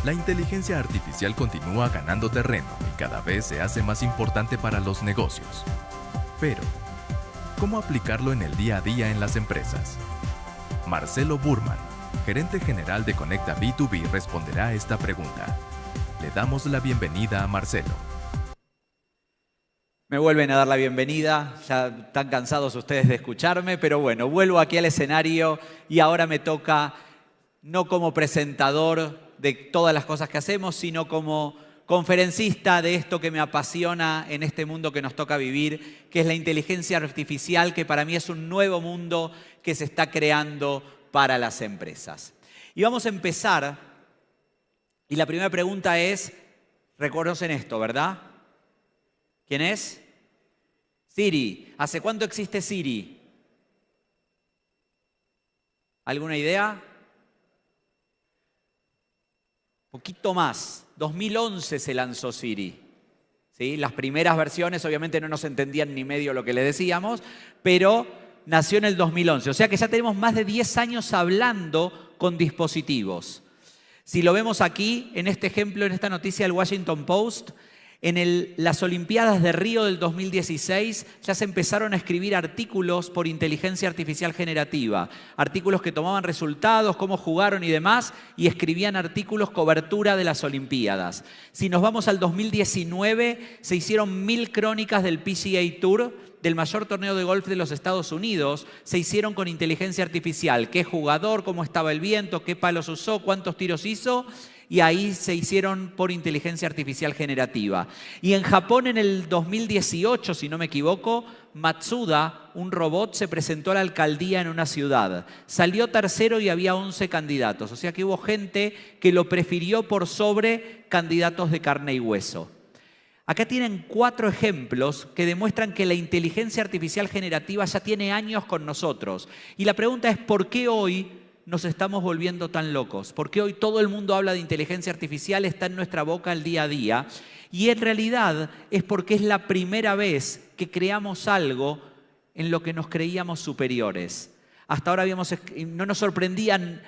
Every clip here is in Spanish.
La inteligencia artificial continúa ganando terreno y cada vez se hace más importante para los negocios. Pero, ¿cómo aplicarlo en el día a día en las empresas? Marcelo Burman, gerente general de Conecta B2B, responderá a esta pregunta. Le damos la bienvenida a Marcelo. Me vuelven a dar la bienvenida, ya están cansados ustedes de escucharme, pero bueno, vuelvo aquí al escenario y ahora me toca, no como presentador de todas las cosas que hacemos, sino como conferencista de esto que me apasiona en este mundo que nos toca vivir, que es la inteligencia artificial, que para mí es un nuevo mundo que se está creando para las empresas. Y vamos a empezar, y la primera pregunta es, reconocen esto, ¿verdad? ¿Quién es? Siri. ¿Hace cuánto existe Siri? ¿Alguna idea? Poquito más. 2011 se lanzó Siri. ¿Sí? Las primeras versiones obviamente no nos entendían ni medio lo que le decíamos, pero nació en el 2011. O sea que ya tenemos más de 10 años hablando con dispositivos. Si lo vemos aquí, en este ejemplo, en esta noticia del Washington Post, en las Olimpiadas de Río del 2016 ya se empezaron a escribir artículos por inteligencia artificial generativa, artículos que tomaban resultados, cómo jugaron y demás, y escribían artículos cobertura de las Olimpiadas. Si nos vamos al 2019, se hicieron 1000 crónicas del PGA Tour, del mayor torneo de golf de los Estados Unidos, se hicieron con inteligencia artificial. ¿Qué jugador, cómo estaba el viento, qué palos usó, cuántos tiros hizo? Y ahí se hicieron por inteligencia artificial generativa. Y en Japón en el 2018, si no me equivoco, Matsuda, un robot, se presentó a la alcaldía en una ciudad. Salió tercero y había 11 candidatos. O sea que hubo gente que lo prefirió por sobre candidatos de carne y hueso. Acá tienen 4 ejemplos que demuestran que la inteligencia artificial generativa ya tiene años con nosotros. Y la pregunta es, ¿por qué hoy nos estamos volviendo tan locos? ¿Por qué hoy todo el mundo habla de inteligencia artificial, está en nuestra boca el día a día? Y en realidad es porque es la primera vez que creamos algo en lo que nos creíamos superiores. Hasta ahora no nos sorprendían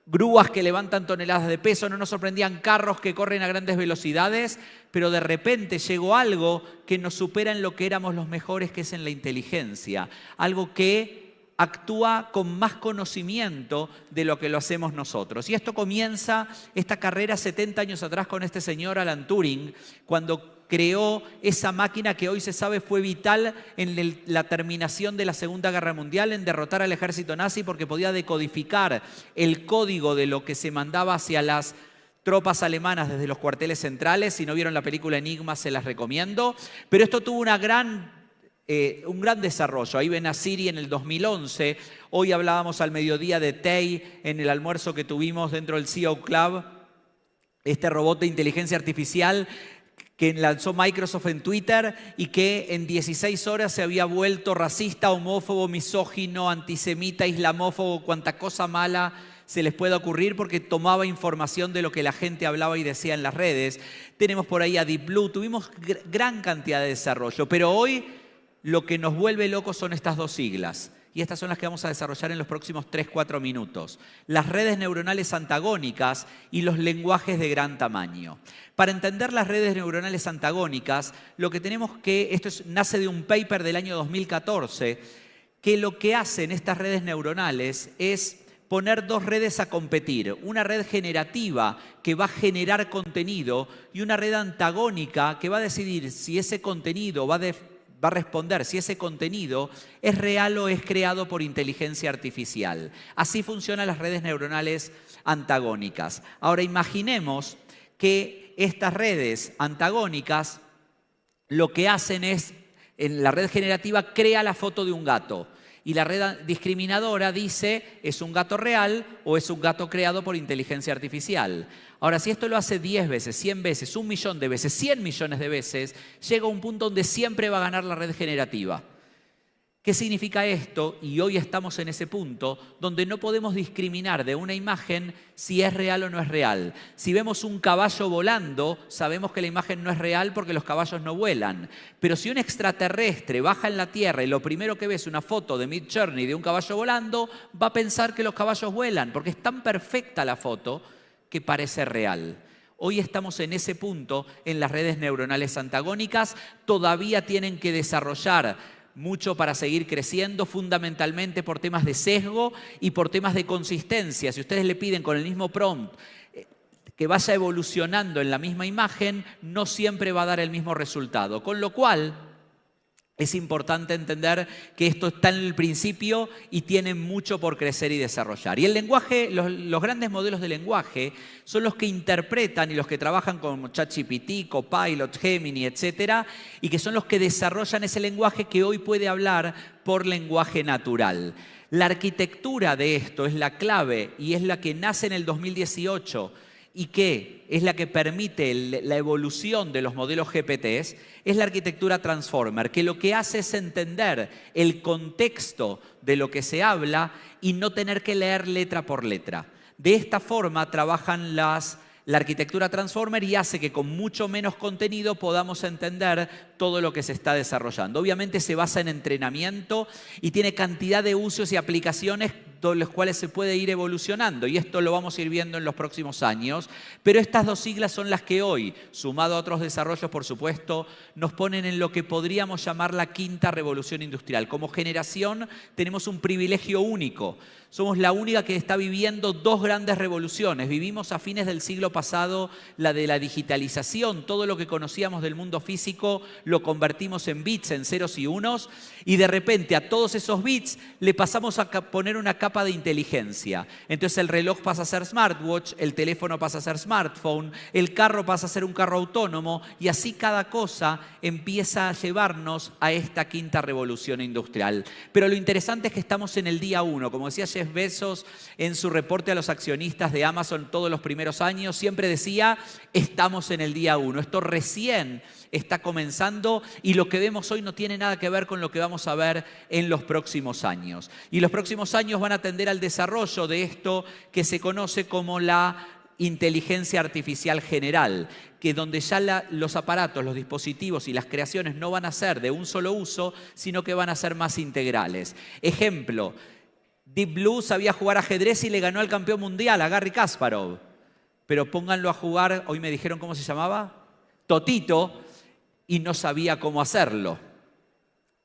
grúas que levantan toneladas de peso, no nos sorprendían carros que corren a grandes velocidades, pero de repente llegó algo que nos supera en lo que éramos los mejores, que es en la inteligencia. Algo que actúa con más conocimiento de lo que lo hacemos nosotros. Y esto comienza, esta carrera 70 años atrás con este señor Alan Turing, cuando creó esa máquina que hoy se sabe fue vital en la terminación de la Segunda Guerra Mundial, en derrotar al ejército nazi, porque podía decodificar el código de lo que se mandaba hacia las tropas alemanas desde los cuarteles centrales. Si no vieron la película Enigma, se las recomiendo. Pero esto tuvo un gran desarrollo. Ahí ven a Siri en el 2011. Hoy hablábamos al mediodía de Tay en el almuerzo que tuvimos dentro del CEO Club. Este robot de inteligencia artificial que lanzó Microsoft en Twitter y que en 16 horas se había vuelto racista, homófobo, misógino, antisemita, islamófobo, cuanta cosa mala se les pueda ocurrir, porque tomaba información de lo que la gente hablaba y decía en las redes. Tenemos por ahí a Deep Blue, tuvimos gran cantidad de desarrollo, pero hoy lo que nos vuelve locos son estas 2 siglas. Y estas son las que vamos a desarrollar en los próximos 3-4 minutos. Las redes neuronales antagónicas y los lenguajes de gran tamaño. Para entender las redes neuronales antagónicas, lo que tenemos que, nace de un paper del año 2014, que lo que hacen estas redes neuronales es poner 2 redes a competir. Una red generativa que va a generar contenido y una red antagónica que va a decidir si ese contenido va a responder si ese contenido es real o es creado por inteligencia artificial. Así funcionan las redes neuronales antagónicas. Ahora imaginemos que estas redes antagónicas lo que hacen es, en la red generativa crea la foto de un gato y la red discriminadora dice es un gato real o es un gato creado por inteligencia artificial. Ahora, si esto lo hace 10 veces, 100 veces, 1 millón de veces, 100 millones de veces, llega a un punto donde siempre va a ganar la red generativa. ¿Qué significa esto? Y hoy estamos en ese punto donde no podemos discriminar de una imagen si es real o no es real. Si vemos un caballo volando, sabemos que la imagen no es real porque los caballos no vuelan. Pero si un extraterrestre baja en la Tierra y lo primero que ve es una foto de Midjourney de un caballo volando, va a pensar que los caballos vuelan porque es tan perfecta la foto que parece real. Hoy estamos en ese punto en las redes neuronales antagónicas. Todavía tienen que desarrollar mucho para seguir creciendo, fundamentalmente por temas de sesgo y por temas de consistencia. Si ustedes le piden con el mismo prompt que vaya evolucionando en la misma imagen, no siempre va a dar el mismo resultado. Con lo cual, es importante entender que esto está en el principio y tiene mucho por crecer y desarrollar. Y el lenguaje, los grandes modelos de lenguaje son los que interpretan y los que trabajan con ChatGPT, Copilot, Gemini, etcétera, y que son los que desarrollan ese lenguaje que hoy puede hablar por lenguaje natural. La arquitectura de esto es la clave y es la que nace en el 2018 y que es la que permite la evolución de los modelos GPTs, es la arquitectura Transformer, que lo que hace es entender el contexto de lo que se habla y no tener que leer letra por letra. De esta forma trabajan la arquitectura Transformer y hace que con mucho menos contenido podamos entender todo lo que se está desarrollando. Obviamente se basa en entrenamiento y tiene cantidad de usos y aplicaciones todos los cuales se puede ir evolucionando y esto lo vamos a ir viendo en los próximos años, pero estas dos siglas son las que hoy, sumado a otros desarrollos por supuesto, nos ponen en lo que podríamos llamar la quinta revolución industrial. Como generación tenemos un privilegio único, somos la única que está viviendo dos grandes revoluciones. Vivimos a fines del siglo pasado la de la digitalización, todo lo que conocíamos del mundo físico lo convertimos en bits, en ceros y unos, y de repente a todos esos bits le pasamos a poner una capa de inteligencia. Entonces el reloj pasa a ser smartwatch, el teléfono pasa a ser smartphone, el carro pasa a ser un carro autónomo y así cada cosa empieza a llevarnos a esta quinta revolución industrial. Pero lo interesante es que estamos en el día 1. Como decía Jeff Bezos en su reporte a los accionistas de Amazon todos los primeros años, siempre decía, estamos en el día 1. Esto recién está comenzando y lo que vemos hoy no tiene nada que ver con lo que vamos a ver en los próximos años. Y los próximos años van a tender al desarrollo de esto que se conoce como la inteligencia artificial general, que donde ya los aparatos, los dispositivos y las creaciones no van a ser de un solo uso, sino que van a ser más integrales. Ejemplo, Deep Blue sabía jugar ajedrez y le ganó al campeón mundial, a Garry Kasparov. Pero pónganlo a jugar, hoy me dijeron cómo se llamaba, Totito, y no sabía cómo hacerlo.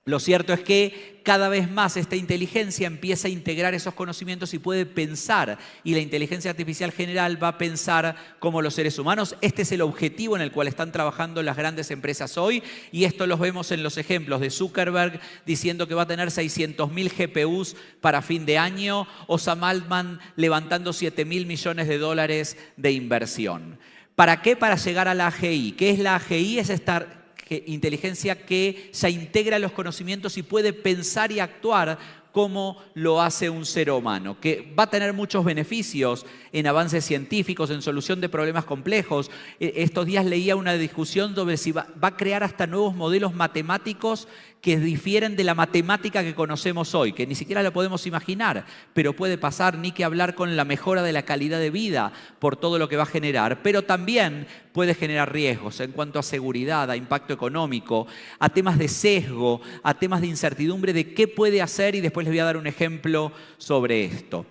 Lo cierto es que cada vez más esta inteligencia empieza a integrar esos conocimientos y puede pensar, y la inteligencia artificial general va a pensar como los seres humanos. Este es el objetivo en el cual están trabajando las grandes empresas hoy, y esto los vemos en los ejemplos de Zuckerberg diciendo que va a tener 600.000 GPUs para fin de año, o Sam Altman levantando $7.000 millones de inversión. ¿Para qué? Para llegar a la AGI. ¿Qué es la AGI? Es esta inteligencia que se integra los conocimientos y puede pensar y actuar como lo hace un ser humano, que va a tener muchos beneficios en avances científicos, en solución de problemas complejos. Estos días leía una discusión sobre si va a crear hasta nuevos modelos matemáticos que difieren de la matemática que conocemos hoy, que ni siquiera la podemos imaginar, pero puede pasar, ni que hablar con la mejora de la calidad de vida por todo lo que va a generar, pero también puede generar riesgos en cuanto a seguridad, a impacto económico, a temas de sesgo, a temas de incertidumbre de qué puede hacer, y después les voy a dar un ejemplo sobre esto.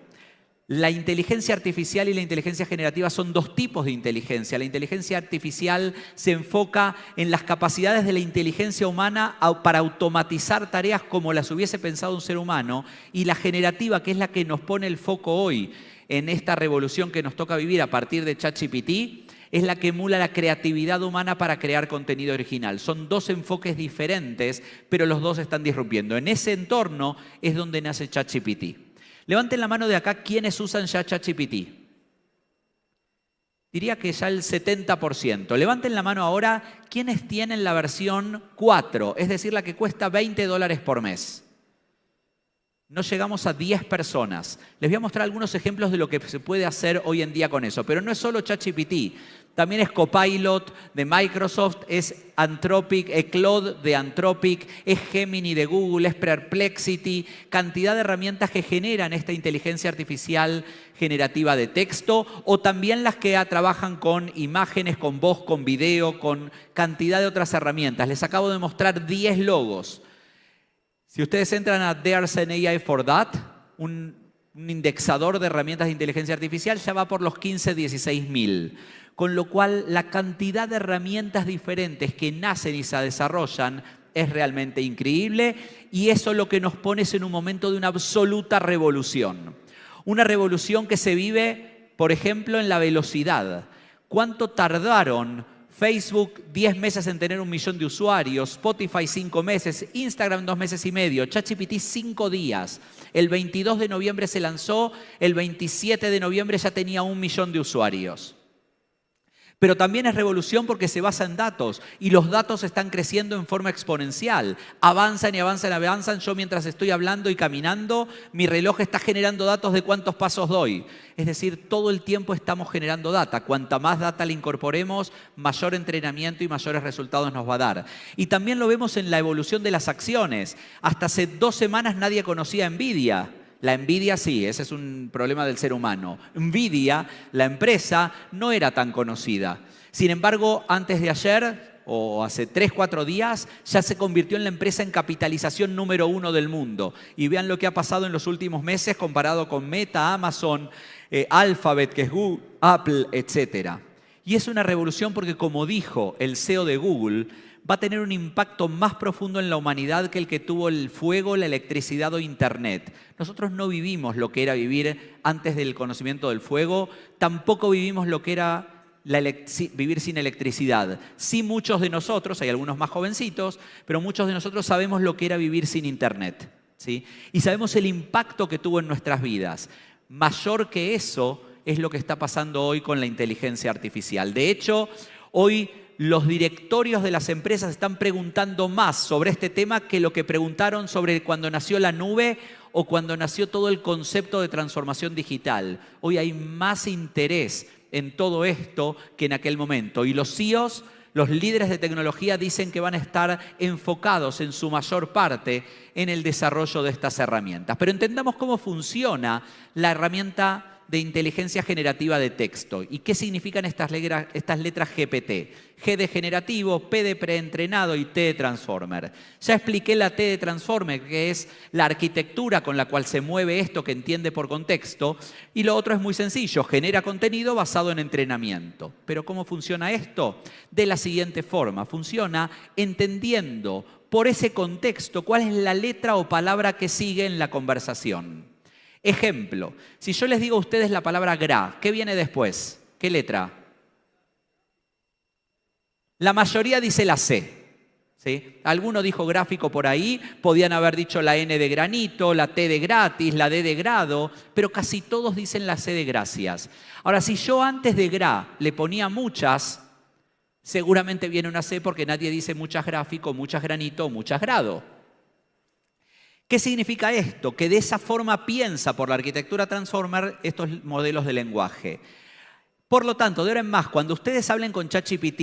La inteligencia artificial y la inteligencia generativa son dos tipos de inteligencia. La inteligencia artificial se enfoca en las capacidades de la inteligencia humana para automatizar tareas como las hubiese pensado un ser humano, y la generativa, que es la que nos pone el foco hoy en esta revolución que nos toca vivir a partir de ChatGPT, es la que emula la creatividad humana para crear contenido original. Son dos enfoques diferentes, pero los dos están disrumpiendo. En ese entorno es donde nace ChatGPT. Levanten la mano de acá, ¿quiénes usan ya ChatGPT? Diría que ya el 70%. Levanten la mano ahora, ¿quiénes tienen la versión 4? Es decir, la que cuesta $20 por mes. No llegamos a 10 personas. Les voy a mostrar algunos ejemplos de lo que se puede hacer hoy en día con eso. Pero no es solo ChatGPT. También es Copilot de Microsoft, es Anthropic, es Claude de Anthropic, es Gemini de Google, es Perplexity. Cantidad de herramientas que generan esta inteligencia artificial generativa de texto, o también las que trabajan con imágenes, con voz, con video, con cantidad de otras herramientas. Les acabo de mostrar 10 logos. Si ustedes entran a There's an AI for That, un indexador de herramientas de inteligencia artificial ya va por los 15, 16.000. Con lo cual, la cantidad de herramientas diferentes que nacen y se desarrollan es realmente increíble, y eso lo que nos pone es en un momento de una absoluta revolución. Una revolución que se vive, por ejemplo, en la velocidad. ¿Cuánto tardaron Facebook 10 meses en tener 1 millón de usuarios, Spotify 5 meses, Instagram 2 meses y medio, ChatGPT 5 días? El 22 de noviembre se lanzó, el 27 de noviembre ya tenía 1 millón de usuarios. Pero también es revolución porque se basa en datos y los datos están creciendo en forma exponencial. Avanzan y avanzan y avanzan. Yo mientras estoy hablando y caminando, mi reloj está generando datos de cuántos pasos doy. Es decir, todo el tiempo estamos generando data. Cuanta más data le incorporemos, mayor entrenamiento y mayores resultados nos va a dar. Y también lo vemos en la evolución de las acciones. Hasta hace 2 semanas nadie conocía a Nvidia. La envidia sí, ese es un problema del ser humano. Nvidia, la empresa, no era tan conocida. Sin embargo, antes de ayer, o hace 3, 4 días, ya se convirtió en la empresa en capitalización número 1 del mundo. Y vean lo que ha pasado en los últimos meses comparado con Meta, Amazon, Alphabet, que es Google, Apple, etc. Y es una revolución porque, como dijo el CEO de Google, va a tener un impacto más profundo en la humanidad que el que tuvo el fuego, la electricidad o Internet. Nosotros no vivimos lo que era vivir antes del conocimiento del fuego, tampoco vivimos lo que era vivir sin electricidad. Sí, muchos de nosotros, hay algunos más jovencitos, pero muchos de nosotros sabemos lo que era vivir sin Internet, ¿sí? Y sabemos el impacto que tuvo en nuestras vidas. Mayor que eso es lo que está pasando hoy con la inteligencia artificial. De hecho, hoy los directorios de las empresas están preguntando más sobre este tema que lo que preguntaron sobre cuando nació la nube o cuando nació todo el concepto de transformación digital. Hoy hay más interés en todo esto que en aquel momento. Y los CEOs, los líderes de tecnología, dicen que van a estar enfocados en su mayor parte en el desarrollo de estas herramientas. Pero entendamos cómo funciona la herramienta de inteligencia generativa de texto. ¿Y qué significan estas letras GPT? G de generativo, P de preentrenado y T de transformer. Ya expliqué la T de transformer, que es la arquitectura con la cual se mueve esto que entiende por contexto. Y lo otro es muy sencillo, genera contenido basado en entrenamiento. ¿Pero cómo funciona esto? De la siguiente forma, funciona entendiendo por ese contexto cuál es la letra o palabra que sigue en la conversación. Ejemplo, si yo les digo a ustedes la palabra gra, ¿qué viene después? ¿Qué letra? La mayoría dice la C, ¿sí? Alguno dijo gráfico por ahí, podían haber dicho la N de granito, la T de gratis, la D de grado, pero casi todos dicen la C de gracias. Ahora, si yo antes de gra le ponía muchas, seguramente viene una C porque nadie dice muchas gráfico, muchas granito o muchas grado. ¿Qué significa esto? Que de esa forma piensa por la arquitectura Transformer estos modelos de lenguaje. Por lo tanto, de ahora en más, cuando ustedes hablen con ChatGPT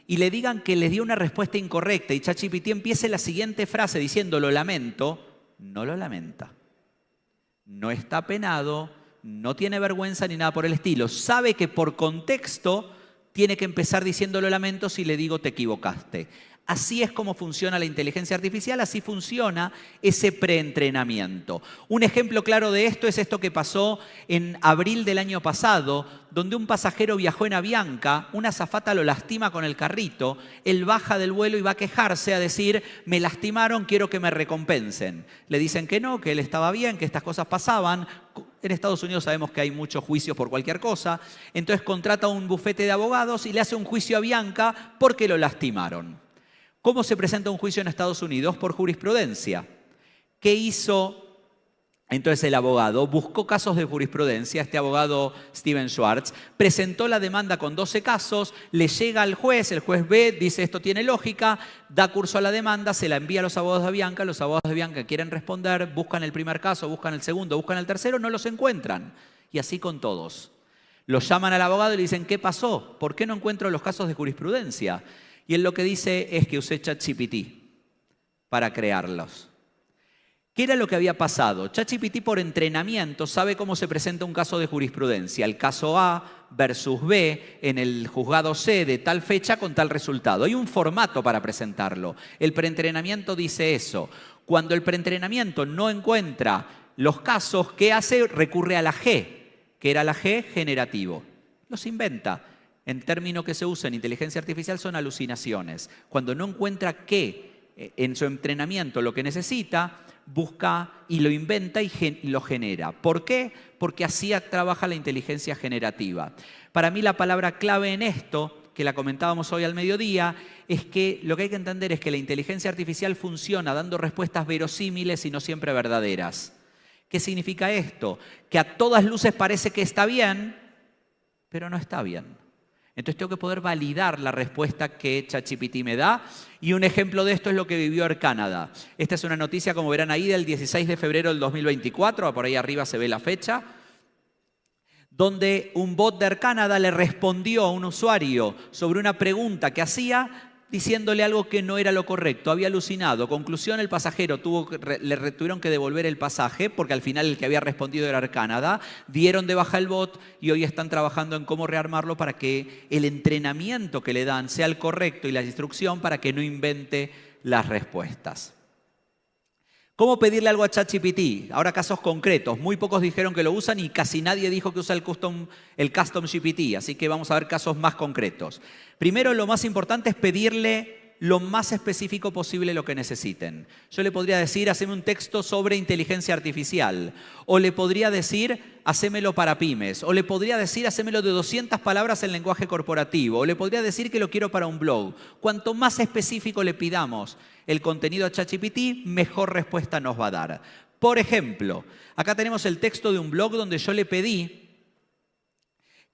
y le digan que les dio una respuesta incorrecta y ChatGPT empiece la siguiente frase diciendo lo lamento, no lo lamenta. No está apenado, no tiene vergüenza ni nada por el estilo. Sabe que por contexto tiene que empezar diciendo lo lamento si le digo te equivocaste. Así es como funciona la inteligencia artificial, así funciona ese preentrenamiento. Un ejemplo claro de esto es esto que pasó en abril del año pasado, donde un pasajero viajó en Avianca, una azafata lo lastima con el carrito, él baja del vuelo y va a quejarse, a decir, me lastimaron, quiero que me recompensen. Le dicen que no, que él estaba bien, que estas cosas pasaban. En Estados Unidos sabemos que hay muchos juicios por cualquier cosa, entonces contrata un bufete de abogados y le hace un juicio a Avianca porque lo lastimaron. ¿Cómo se presenta un juicio en Estados Unidos? Por jurisprudencia. ¿Qué hizo entonces el abogado? Buscó casos de jurisprudencia, este abogado Steven Schwartz, presentó la demanda con 12 casos, le llega al juez, el juez ve, dice esto tiene lógica, da curso a la demanda, se la envía a los abogados de Avianca, los abogados de Avianca quieren responder, buscan el primer caso, buscan el segundo, buscan el tercero, no los encuentran. Y así con todos. Los llaman al abogado y le dicen, ¿qué pasó? ¿Por qué no encuentro los casos de jurisprudencia? Y él lo que dice es que usé ChatGPT para crearlos. ¿Qué era lo que había pasado? ChatGPT por entrenamiento sabe cómo se presenta un caso de jurisprudencia. El caso A versus B en el juzgado C de tal fecha con tal resultado. Hay un formato para presentarlo. El preentrenamiento dice eso. Cuando el preentrenamiento no encuentra los casos, ¿qué hace? Recurre a la G, que era la G generativo. Los inventa. En términos que se usa en inteligencia artificial son alucinaciones. Cuando no encuentra en su entrenamiento lo que necesita, busca y lo inventa y lo genera. ¿Por qué? Porque así trabaja la inteligencia generativa. Para mí la palabra clave en esto, que la comentábamos hoy al mediodía, es que lo que hay que entender es que la inteligencia artificial funciona dando respuestas verosímiles y no siempre verdaderas. ¿Qué significa esto? Que a todas luces parece que está bien, pero no está bien. Entonces tengo que poder validar la respuesta que ChatGPT me da. Y un ejemplo de esto es lo que vivió Air Canada. Esta es una noticia, como verán ahí, del 16 de febrero del 2024. Por ahí arriba se ve la fecha. Donde un bot de Air Canada le respondió a un usuario sobre una pregunta que hacía, diciéndole algo que no era lo correcto. Había alucinado. Conclusión, el pasajero le tuvieron que devolver el pasaje porque al final el que había respondido era Air Canada. Dieron de baja el bot y hoy están trabajando en cómo rearmarlo para que el entrenamiento que le dan sea el correcto y la instrucción para que no invente las respuestas. ¿Cómo pedirle algo a ChatGPT? Ahora casos concretos. Muy pocos dijeron que lo usan y casi nadie dijo que usa el Custom GPT. Así que vamos a ver casos más concretos. Primero, lo más importante es pedirle lo más específico posible lo que necesiten. Yo le podría decir, haceme un texto sobre inteligencia artificial. O le podría decir, hacémelo para pymes. O le podría decir, hacémelo de 200 palabras en lenguaje corporativo. O le podría decir que lo quiero para un blog. Cuanto más específico le pidamos el contenido a ChatGPT, mejor respuesta nos va a dar. Por ejemplo, acá tenemos el texto de un blog donde yo le pedí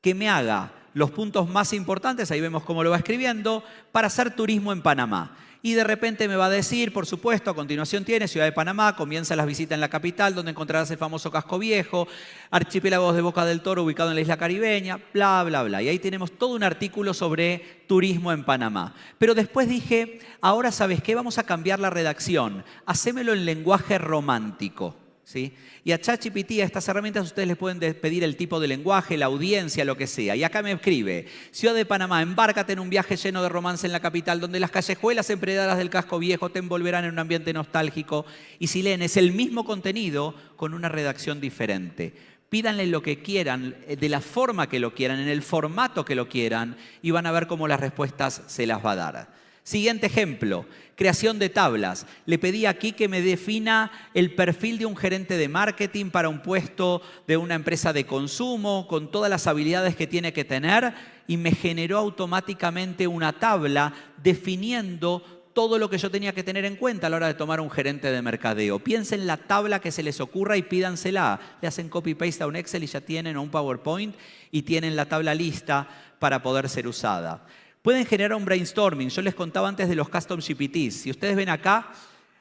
que me haga los puntos más importantes, ahí vemos cómo lo va escribiendo, para hacer turismo en Panamá. Y de repente me va a decir, por supuesto, a continuación tiene Ciudad de Panamá, comienza las visitas en la capital, donde encontrarás el famoso Casco Viejo, archipiélagos de Boca del Toro ubicado en la isla caribeña, bla, bla, bla. Y ahí tenemos todo un artículo sobre turismo en Panamá. Pero después dije, ahora ¿sabes qué? Vamos a cambiar la redacción, hacémelo en lenguaje romántico. ¿Sí? Y a ChatGPT, a estas herramientas, ustedes les pueden pedir el tipo de lenguaje, la audiencia, lo que sea. Y acá me escribe, Ciudad de Panamá, embárcate en un viaje lleno de romance en la capital, donde las callejuelas empedradas del casco viejo te envolverán en un ambiente nostálgico. Y si leen, es el mismo contenido con una redacción diferente. Pídanle lo que quieran, de la forma que lo quieran, en el formato que lo quieran, y van a ver cómo las respuestas se las va a dar. Siguiente ejemplo, creación de tablas. Le pedí aquí que me defina el perfil de un gerente de marketing para un puesto de una empresa de consumo, con todas las habilidades que tiene que tener, y me generó automáticamente una tabla definiendo todo lo que yo tenía que tener en cuenta a la hora de tomar un gerente de mercadeo. Piensen la tabla que se les ocurra y pídansela. Le hacen copy-paste a un Excel y ya tienen un PowerPoint y tienen la tabla lista para poder ser usada. Pueden generar un brainstorming. Yo les contaba antes de los Custom GPTs. Si ustedes ven acá,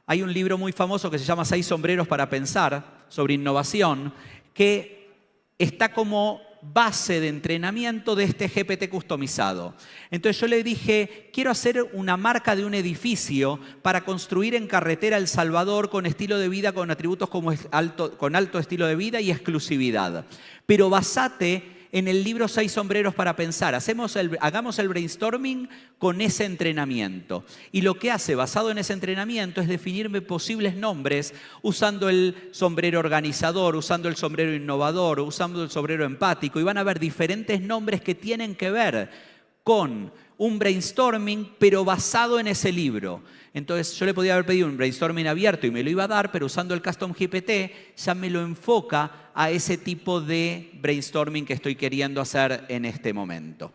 hay un libro muy famoso que se llama 6 sombreros para pensar, sobre innovación, que está como base de entrenamiento de este GPT customizado. Entonces yo le dije, quiero hacer una marca de un edificio para construir en carretera El Salvador con estilo de vida, con atributos como con alto estilo de vida y exclusividad. Pero basate en el libro 6 sombreros para pensar. Hagamos el brainstorming con ese entrenamiento. Y lo que hace, basado en ese entrenamiento, es definirme posibles nombres usando el sombrero organizador, usando el sombrero innovador, usando el sombrero empático. Y van a ver diferentes nombres que tienen que ver con un brainstorming, pero basado en ese libro. Entonces yo le podía haber pedido un brainstorming abierto y me lo iba a dar, pero usando el Custom GPT ya me lo enfoca a ese tipo de brainstorming que estoy queriendo hacer en este momento.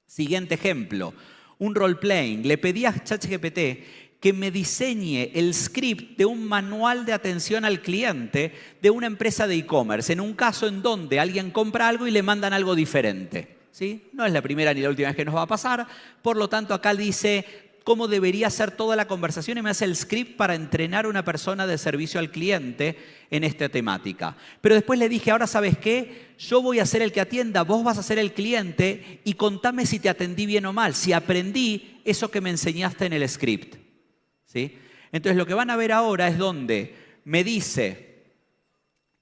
Siguiente ejemplo, un role-playing. Le pedí a ChatGPT que me diseñe el script de un manual de atención al cliente de una empresa de e-commerce, en un caso en donde alguien compra algo y le mandan algo diferente. ¿Sí? No es la primera ni la última vez que nos va a pasar, por lo tanto acá dice cómo debería ser toda la conversación y me hace el script para entrenar a una persona de servicio al cliente en esta temática. Pero después le dije, ahora ¿sabes qué? Yo voy a ser el que atienda, vos vas a ser el cliente y contame si te atendí bien o mal, si aprendí eso que me enseñaste en el script. ¿Sí? Entonces lo que van a ver ahora es donde me dice,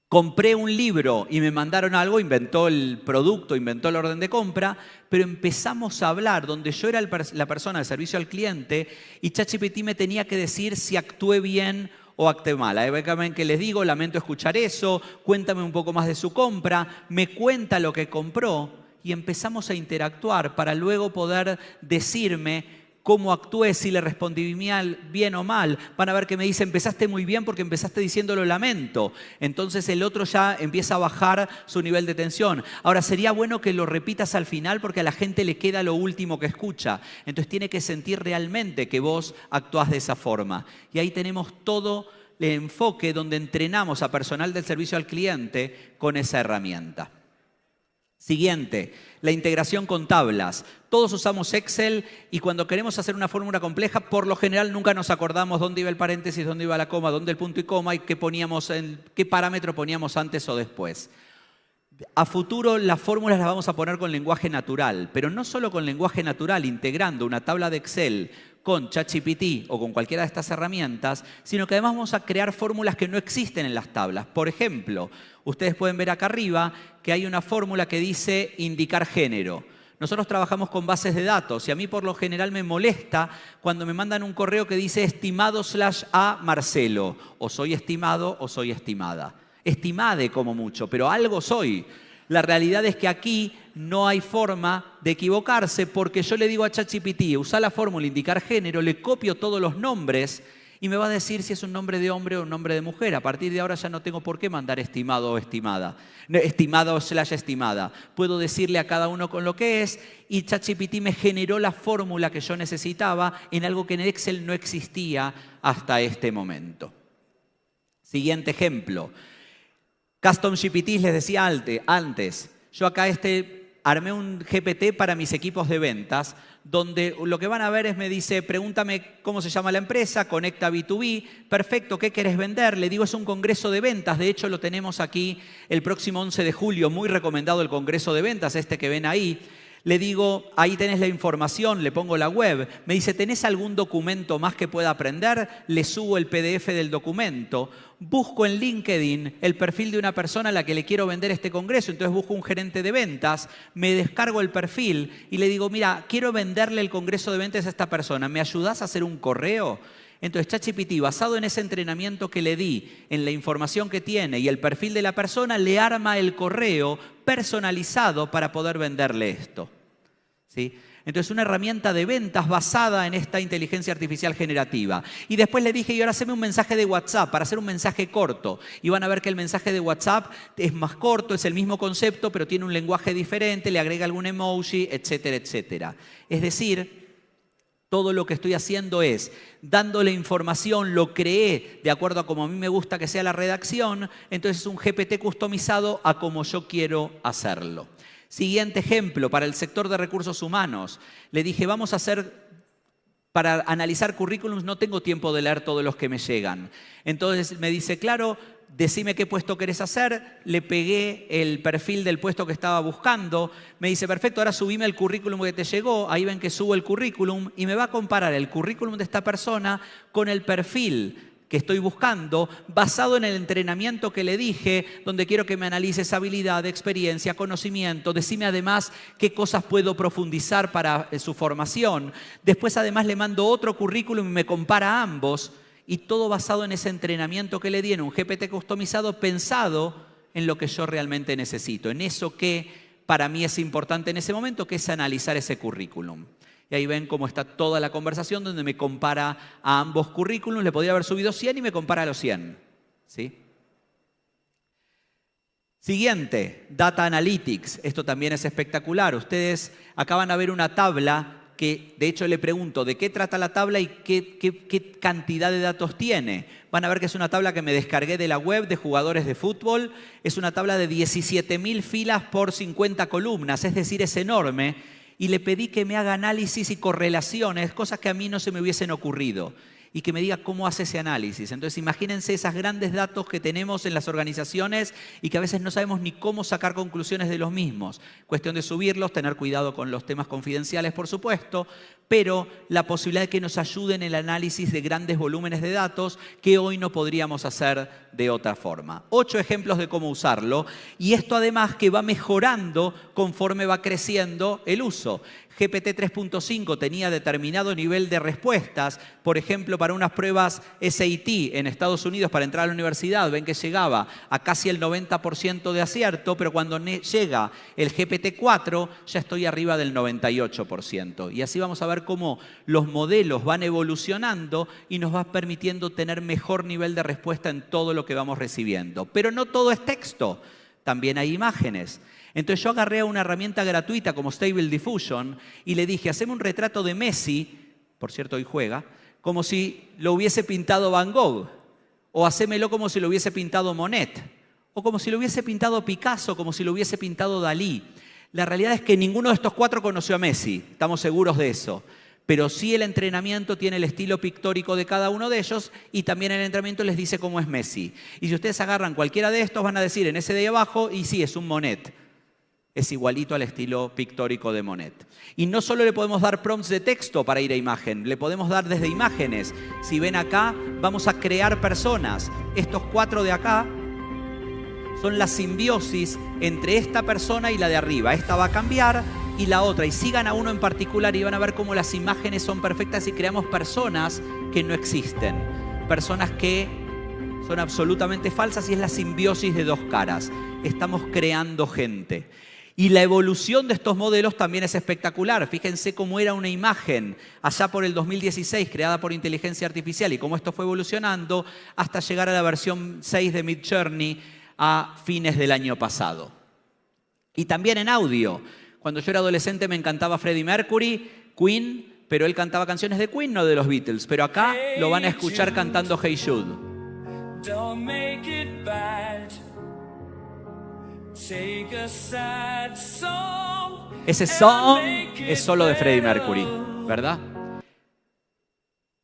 compré un libro y me mandaron algo, inventó el producto, inventó el orden de compra, pero empezamos a hablar donde yo era la persona de servicio al cliente y ChatGPT me tenía que decir si actué bien o acté mal. Hay veces que les digo, lamento escuchar eso, cuéntame un poco más de su compra, me cuenta lo que compró y empezamos a interactuar para luego poder decirme cómo actué, si le respondí bien o mal. Van a ver que me dice, empezaste muy bien porque empezaste diciéndolo lamento. Entonces el otro ya empieza a bajar su nivel de tensión. Ahora, sería bueno que lo repitas al final porque a la gente le queda lo último que escucha. Entonces tiene que sentir realmente que vos actuás de esa forma. Y ahí tenemos todo el enfoque donde entrenamos a personal del servicio al cliente con esa herramienta. Siguiente, la integración con tablas. Todos usamos Excel y cuando queremos hacer una fórmula compleja, por lo general nunca nos acordamos dónde iba el paréntesis, dónde iba la coma, dónde el punto y coma y qué parámetro poníamos antes o después. A futuro las fórmulas las vamos a poner con lenguaje natural, pero no solo con lenguaje natural, integrando una tabla de Excel con ChatGPT o con cualquiera de estas herramientas, sino que además vamos a crear fórmulas que no existen en las tablas. Por ejemplo, ustedes pueden ver acá arriba que hay una fórmula que dice indicar género. Nosotros trabajamos con bases de datos y a mí por lo general me molesta cuando me mandan un correo que dice estimado/a Marcelo, o soy estimado o soy estimada. Estimade como mucho, pero algo soy. La realidad es que aquí no hay forma de equivocarse porque yo le digo a ChatGPT, usa la fórmula indicar género, le copio todos los nombres y me va a decir si es un nombre de hombre o un nombre de mujer. A partir de ahora ya no tengo por qué mandar estimado o estimada, estimado/estimada. Puedo decirle a cada uno con lo que es y ChatGPT me generó la fórmula que yo necesitaba en algo que en Excel no existía hasta este momento. Siguiente ejemplo. Custom GPT les decía antes. Yo acá armé un GPT para mis equipos de ventas, donde lo que van a ver es, me dice, pregúntame cómo se llama la empresa, conecta B2B, perfecto, ¿qué querés vender? Le digo, es un congreso de ventas, de hecho lo tenemos aquí el próximo 11 de julio, muy recomendado el congreso de ventas, este que ven ahí. Le digo, ahí tenés la información, le pongo la web. Me dice, ¿tenés algún documento más que pueda aprender? Le subo el PDF del documento. Busco en LinkedIn el perfil de una persona a la que le quiero vender este congreso. Entonces busco un gerente de ventas, me descargo el perfil y le digo, mira, quiero venderle el congreso de ventas a esta persona. ¿Me ayudás a hacer un correo? Entonces ChatGPT, basado en ese entrenamiento que le di, en la información que tiene y el perfil de la persona, le arma el correo personalizado para poder venderle esto. ¿Sí? Entonces, una herramienta de ventas basada en esta inteligencia artificial generativa. Y después le dije, y ahora haceme un mensaje de WhatsApp para hacer un mensaje corto. Y van a ver que el mensaje de WhatsApp es más corto, es el mismo concepto, pero tiene un lenguaje diferente, le agrega algún emoji, etcétera, etcétera. Es decir, todo lo que estoy haciendo es dándole información, lo creé de acuerdo a como a mí me gusta que sea la redacción, entonces es un GPT customizado a como yo quiero hacerlo. Siguiente ejemplo, para el sector de recursos humanos. Le dije, vamos a hacer, para analizar currículums, no tengo tiempo de leer todos los que me llegan. Entonces me dice, claro, decime qué puesto querés hacer. Le pegué el perfil del puesto que estaba buscando. Me dice, perfecto, ahora subime el currículum que te llegó. Ahí ven que subo el currículum y me va a comparar el currículum de esta persona con el perfil que estoy buscando, basado en el entrenamiento que le dije, donde quiero que me analices habilidad, experiencia, conocimiento. Decime además qué cosas puedo profundizar para su formación. Después además le mando otro currículum y me compara ambos. Y todo basado en ese entrenamiento que le di en un GPT customizado, pensado en lo que yo realmente necesito, en eso que para mí es importante en ese momento, que es analizar ese currículum. Y ahí ven cómo está toda la conversación donde me compara a ambos currículums. Le podría haber subido 100 y me compara a los 100. ¿Sí? Siguiente, Data Analytics. Esto también es espectacular. Ustedes acá van a ver una tabla que, de hecho, le pregunto de qué trata la tabla y qué cantidad de datos tiene. Van a ver que es una tabla que me descargué de la web de jugadores de fútbol. Es una tabla de 17.000 filas por 50 columnas, es decir, es enorme. Y le pedí que me haga análisis y correlaciones, cosas que a mí no se me hubiesen ocurrido, y que me diga cómo hace ese análisis. Entonces, imagínense esos grandes datos que tenemos en las organizaciones y que a veces no sabemos ni cómo sacar conclusiones de los mismos. Cuestión de subirlos, tener cuidado con los temas confidenciales, por supuesto, pero la posibilidad de que nos ayuden en el análisis de grandes volúmenes de datos que hoy no podríamos hacer de otra forma. 8 ejemplos de cómo usarlo, y esto además que va mejorando conforme va creciendo el uso. GPT 3.5 tenía determinado nivel de respuestas, por ejemplo, para unas pruebas SAT en Estados Unidos para entrar a la universidad, ven que llegaba a casi el 90% de acierto, pero cuando llega el GPT-4 ya estoy arriba del 98%. Y así vamos a ver cómo los modelos van evolucionando y nos va permitiendo tener mejor nivel de respuesta en todo lo que vamos recibiendo. Pero no todo es texto, también hay imágenes. Entonces yo agarré a una herramienta gratuita como Stable Diffusion y le dije, haceme un retrato de Messi, por cierto hoy juega, como si lo hubiese pintado Van Gogh, o hacémelo como si lo hubiese pintado Monet, o como si lo hubiese pintado Picasso, como si lo hubiese pintado Dalí. La realidad es que ninguno de estos cuatro conoció a Messi, estamos seguros de eso. Pero sí el entrenamiento tiene el estilo pictórico de cada uno de ellos y también el entrenamiento les dice cómo es Messi. Y si ustedes agarran cualquiera de estos, van a decir en ese de ahí abajo, y sí, es un Monet. Es igualito al estilo pictórico de Monet. Y no solo le podemos dar prompts de texto para ir a imagen, le podemos dar desde imágenes. Si ven acá, vamos a crear personas. Estos cuatro de acá son la simbiosis entre esta persona y la de arriba. Esta va a cambiar y la otra. Y sigan a uno en particular y van a ver cómo las imágenes son perfectas y creamos personas que no existen. Personas que son absolutamente falsas y es la simbiosis de dos caras. Estamos creando gente. Y la evolución de estos modelos también es espectacular. Fíjense cómo era una imagen allá por el 2016 creada por inteligencia artificial y cómo esto fue evolucionando hasta llegar a la versión 6 de Midjourney a fines del año pasado. Y también en audio. Cuando yo era adolescente me encantaba Freddie Mercury, Queen, pero él cantaba canciones de Queen, no de los Beatles. Pero acá lo van a escuchar cantando Hey Jude. Don't make it bad. Take a sad song. Ese song es solo de Freddie Mercury, ¿verdad?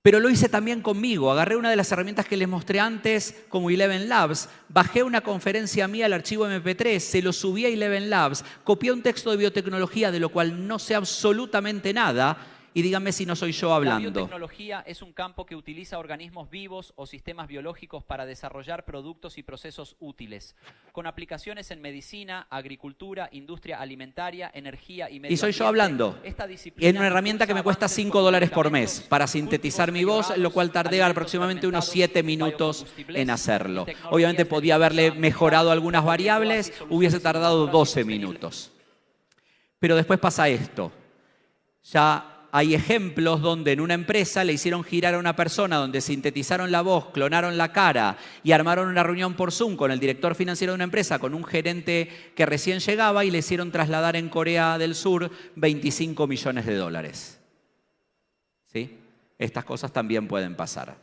Pero lo hice también conmigo. Agarré una de las herramientas que les mostré antes, como Eleven Labs. Bajé una conferencia mía al archivo MP3, se lo subí a Eleven Labs, copié un texto de biotecnología de lo cual no sé absolutamente nada. Y díganme si no soy yo hablando. La biotecnología es un campo que utiliza organismos vivos o sistemas biológicos para desarrollar productos y procesos útiles, con aplicaciones en medicina, agricultura, industria alimentaria, energía y medio ambiente. Y soy yo hablando. Es una herramienta que me cuesta $5 por mes para sintetizar mi voz, lo cual tardé aproximadamente unos 7 minutos en hacerlo. Obviamente podía haberle mejorado algunas variables, hubiese tardado 12 minutos. Pero después pasa esto. Ya hay ejemplos donde en una empresa le hicieron girar a una persona, donde sintetizaron la voz, clonaron la cara y armaron una reunión por Zoom con el director financiero de una empresa, con un gerente que recién llegaba y le hicieron trasladar en Corea del Sur $25 millones. ¿Sí? Estas cosas también pueden pasar.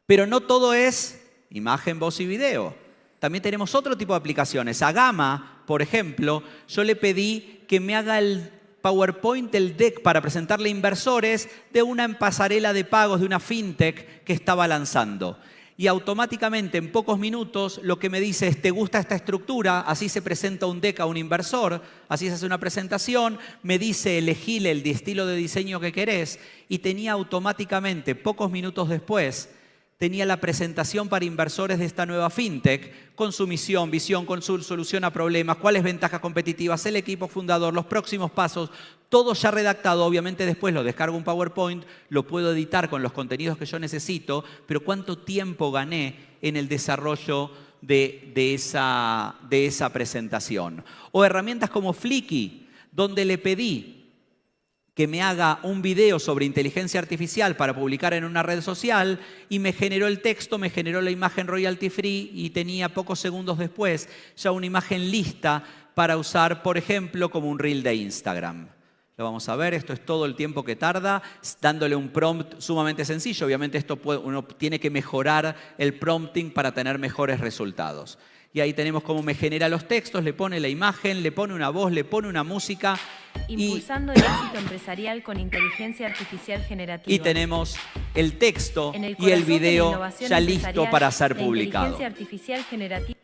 Pero no todo es imagen, voz y video. También tenemos otro tipo de aplicaciones. A Gama, por ejemplo, yo le pedí que me haga el PowerPoint, el deck para presentarle a inversores de una pasarela de pagos de una fintech que estaba lanzando. Y automáticamente en pocos minutos lo que me dice es, ¿te gusta esta estructura? Así se presenta un deck a un inversor, así se hace una presentación, me dice, elegile el estilo de diseño que querés y tenía automáticamente, pocos minutos después, tenía la presentación para inversores de esta nueva fintech con su misión, visión, con su solución a problemas, cuáles ventajas competitivas, el equipo fundador, los próximos pasos, todo ya redactado. Obviamente después lo descargo un PowerPoint, lo puedo editar con los contenidos que yo necesito, pero ¿cuánto tiempo gané en el desarrollo de esa presentación? O herramientas como Flickr, donde le pedí que me haga un video sobre inteligencia artificial para publicar en una red social y me generó el texto, me generó la imagen royalty free y tenía pocos segundos después ya una imagen lista para usar, por ejemplo, como un reel de Instagram. Lo vamos a ver, esto es todo el tiempo que tarda, dándole un prompt sumamente sencillo. Obviamente uno tiene que mejorar el prompting para tener mejores resultados. Y ahí tenemos cómo me genera los textos, le pone la imagen, le pone una voz, le pone una música. Impulsando el éxito empresarial con inteligencia artificial generativa. Y tenemos el texto y el video ya listo para ser publicado. Inteligencia artificial generativa.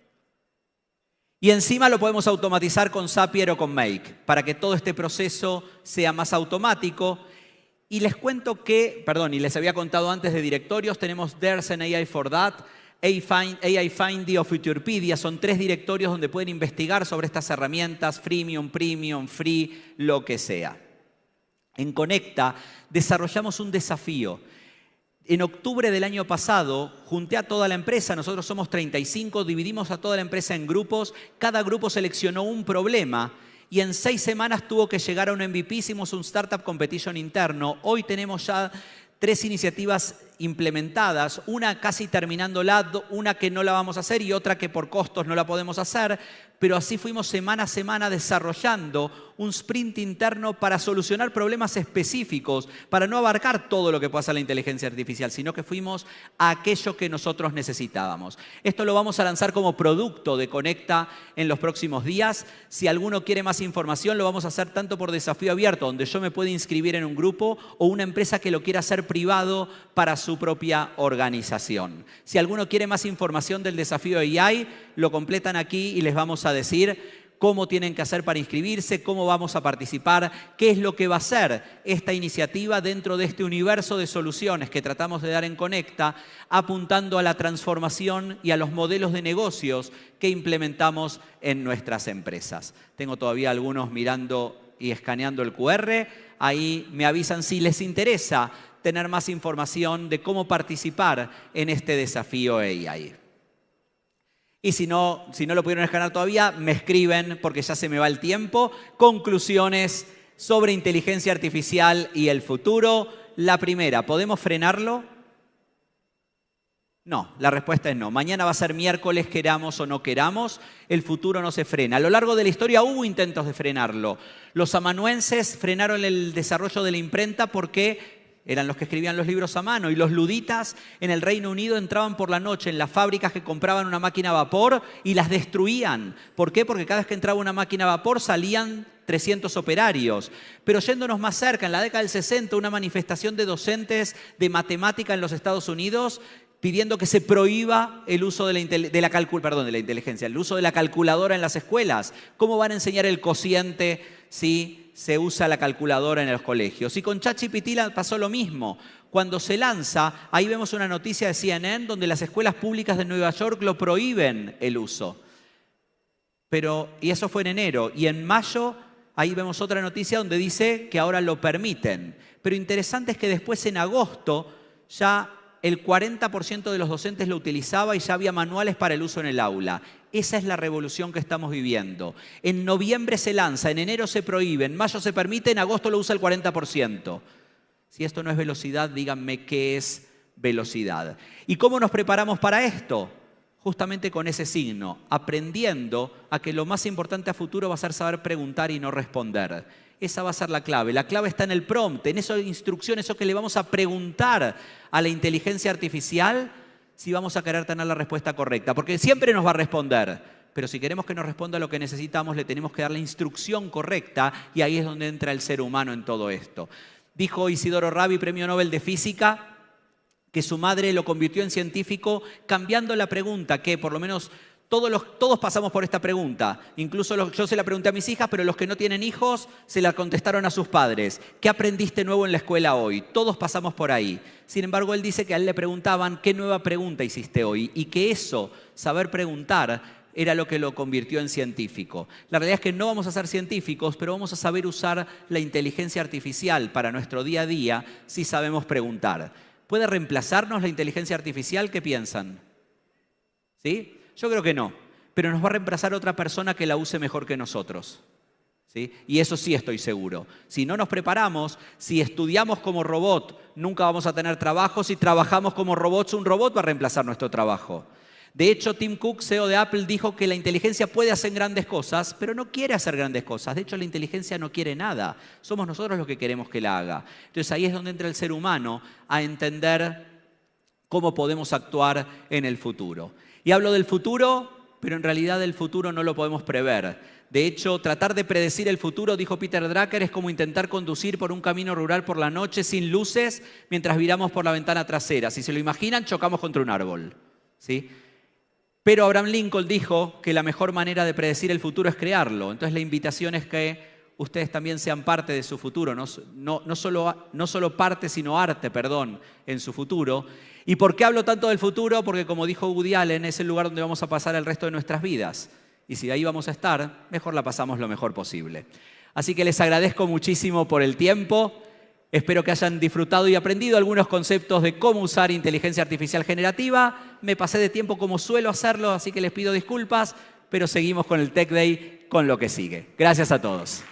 Y encima lo podemos automatizar con Zapier o con Make, para que todo este proceso sea más automático. Y les cuento que, y les había contado antes de directorios, tenemos There's an AI for that, AI Findy o Futurepedia, son 3 directorios donde pueden investigar sobre estas herramientas, freemium, premium, free, lo que sea. En Conecta desarrollamos un desafío. En octubre del año pasado, junté a toda la empresa, nosotros somos 35, dividimos a toda la empresa en grupos, cada grupo seleccionó un problema y en 6 semanas tuvo que llegar a un MVP, hicimos un Startup Competition interno. Hoy tenemos ya 3 iniciativas implementadas, una casi terminándola, una que no la vamos a hacer y otra que por costos no la podemos hacer, pero así fuimos semana a semana desarrollando un sprint interno para solucionar problemas específicos, para no abarcar todo lo que puede hacer la inteligencia artificial, sino que fuimos a aquello que nosotros necesitábamos. Esto lo vamos a lanzar como producto de Conecta en los próximos días. Si alguno quiere más información, lo vamos a hacer tanto por desafío abierto, donde yo me puedo inscribir en un grupo, o una empresa que lo quiera hacer privado para su propia organización. Si alguno quiere más información del desafío AI, lo completan aquí y les vamos a decir cómo tienen que hacer para inscribirse, cómo vamos a participar, qué es lo que va a ser esta iniciativa dentro de este universo de soluciones que tratamos de dar en Conecta, apuntando a la transformación y a los modelos de negocios que implementamos en nuestras empresas. Tengo todavía algunos mirando y escaneando el QR. Ahí me avisan si les interesa tener más información de cómo participar en este desafío AI. Y si no lo pudieron escanear todavía, me escriben porque ya se me va el tiempo. Conclusiones sobre inteligencia artificial y el futuro. La primera, ¿podemos frenarlo? No, la respuesta es no. Mañana va a ser miércoles, queramos o no queramos, el futuro no se frena. A lo largo de la historia hubo intentos de frenarlo. Los amanuenses frenaron el desarrollo de la imprenta porque eran los que escribían los libros a mano, y los luditas en el Reino Unido entraban por la noche en las fábricas que compraban una máquina a vapor y las destruían. ¿Por qué? Porque cada vez que entraba una máquina a vapor salían 300 operarios. Pero yéndonos más cerca, en la década del 60, una manifestación de docentes de matemática en los Estados Unidos pidiendo que se prohíba el uso el uso de la calculadora en las escuelas. ¿Cómo van a enseñar el cociente si se usa la calculadora en los colegios? Y con ChatGPT pasó lo mismo. Cuando se lanza, ahí vemos una noticia de CNN donde las escuelas públicas de Nueva York lo prohíben el uso. Y eso fue en enero. Y en mayo, ahí vemos otra noticia donde dice que ahora lo permiten. Pero interesante es que después, en agosto, ya el 40% de los docentes lo utilizaba y ya había manuales para el uso en el aula. Esa es la revolución que estamos viviendo. En noviembre se lanza, en enero se prohíbe, en mayo se permite, en agosto lo usa el 40%. Si esto no es velocidad, díganme qué es velocidad. ¿Y cómo nos preparamos para esto? Justamente con ese signo, aprendiendo a que lo más importante a futuro va a ser saber preguntar y no responder. Esa va a ser la clave. La clave está en el prompt, en esa instrucción, eso que le vamos a preguntar a la inteligencia artificial si vamos a querer tener la respuesta correcta. Porque siempre nos va a responder, pero si queremos que nos responda lo que necesitamos, le tenemos que dar la instrucción correcta y ahí es donde entra el ser humano en todo esto. Dijo Isidoro Rabi, premio Nobel de Física, que su madre lo convirtió en científico cambiando la pregunta, que por lo menos todos pasamos por esta pregunta. Incluso yo se la pregunté a mis hijas, pero los que no tienen hijos se la contestaron a sus padres. ¿Qué aprendiste nuevo en la escuela hoy? Todos pasamos por ahí. Sin embargo, él dice que a él le preguntaban ¿qué nueva pregunta hiciste hoy? Y que eso, saber preguntar, era lo que lo convirtió en científico. La realidad es que no vamos a ser científicos, pero vamos a saber usar la inteligencia artificial para nuestro día a día si sabemos preguntar. ¿Puede reemplazarnos la inteligencia artificial? ¿Qué piensan? ¿Sí? Yo creo que no, pero nos va a reemplazar otra persona que la use mejor que nosotros. ¿Sí? Y eso sí estoy seguro. Si no nos preparamos, si estudiamos como robot, nunca vamos a tener trabajo. Si trabajamos como robots, un robot va a reemplazar nuestro trabajo. De hecho, Tim Cook, CEO de Apple, dijo que la inteligencia puede hacer grandes cosas, pero no quiere hacer grandes cosas. De hecho, la inteligencia no quiere nada. Somos nosotros los que queremos que la haga. Entonces ahí es donde entra el ser humano a entender cómo podemos actuar en el futuro. Y hablo del futuro, pero en realidad el futuro no lo podemos prever. De hecho, tratar de predecir el futuro, dijo Peter Drucker, es como intentar conducir por un camino rural por la noche sin luces mientras viramos por la ventana trasera. Si se lo imaginan, chocamos contra un árbol. ¿Sí? Pero Abraham Lincoln dijo que la mejor manera de predecir el futuro es crearlo. Entonces la invitación es que ustedes también sean parte de su futuro, no solo parte, sino arte, en su futuro. ¿Y por qué hablo tanto del futuro? Porque como dijo Woody Allen, es el lugar donde vamos a pasar el resto de nuestras vidas. Y si ahí vamos a estar, mejor la pasamos lo mejor posible. Así que les agradezco muchísimo por el tiempo. Espero que hayan disfrutado y aprendido algunos conceptos de cómo usar inteligencia artificial generativa. Me pasé de tiempo como suelo hacerlo, así que les pido disculpas, pero seguimos con el Tech Day con lo que sigue. Gracias a todos.